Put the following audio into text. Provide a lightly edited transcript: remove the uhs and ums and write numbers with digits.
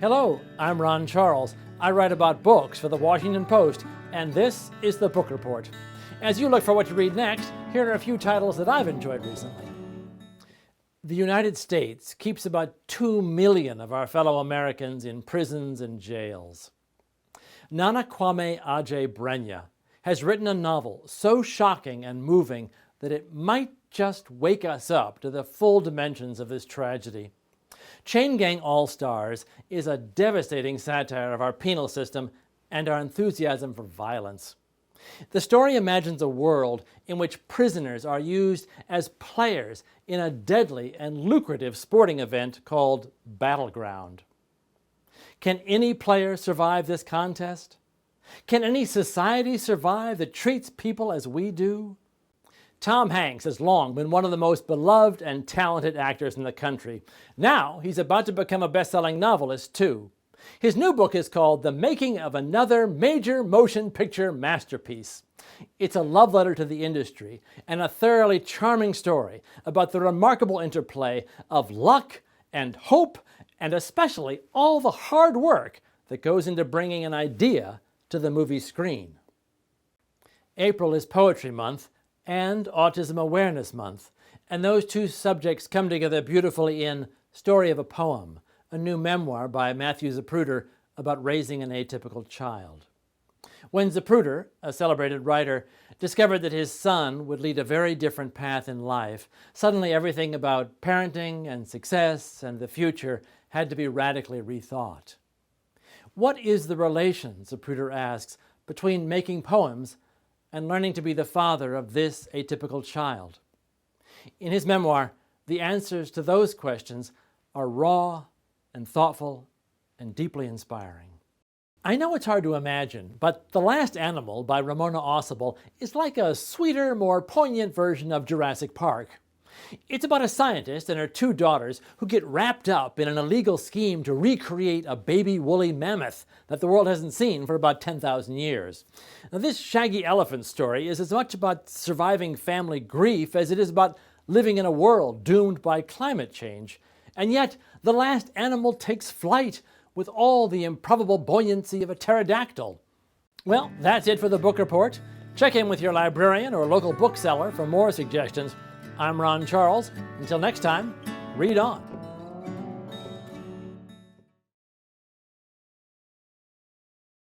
Hello, I'm Ron Charles. I write about books for the Washington Post, and this is the Book Report. As you look for what to read next, here are a few titles that I've enjoyed recently. The United States keeps about 2 million of our fellow Americans in prisons and jails. Nana Kwame Adjei-Brenyah has written a novel so shocking and moving that it might just wake us up to the full dimensions of this tragedy. Chain Gang AllStars is a devastating satire of our penal system and our enthusiasm for violence. The story imagines a world in which prisoners are used as players in a deadly and lucrative sporting event called Battleground. Can any player survive this contest? Can any society survive that treats people as we do? Tom Hanks has long been one of the most beloved and talented actors in the country. Now he's about to become a best-selling novelist, too. His new book is called The Making of Another Major Motion Picture Masterpiece. It's a love letter to the industry and a thoroughly charming story about the remarkable interplay of luck and hope and especially all the hard work that goes into bringing an idea to the movie screen. April is Poetry Month and Autism Awareness Month, and those two subjects come together beautifully in Story of a Poem, a new memoir by Matthew Zapruder about raising an atypical child. When Zapruder, a celebrated writer, discovered that his son would lead a very different path in life, suddenly everything about parenting and success and the future had to be radically rethought. What is the relation, Zapruder asks, between making poems and learning to be the father of this atypical child? In his memoir, the answers to those questions are raw and thoughtful and deeply inspiring. I know it's hard to imagine, but The Last Animal by Ramona Ossibel is like a sweeter, more poignant version of Jurassic Park. It's about a scientist and her 2 daughters who get wrapped up in an illegal scheme to recreate a baby woolly mammoth that the world hasn't seen for about 10,000 years. Now, this shaggy elephant story is as much about surviving family grief as it is about living in a world doomed by climate change. And yet, the last animal takes flight with all the improbable buoyancy of a pterodactyl. Well, that's it for the Book Report. Check in with your librarian or local bookseller for more suggestions. I'm Ron Charles. Until next time, read on.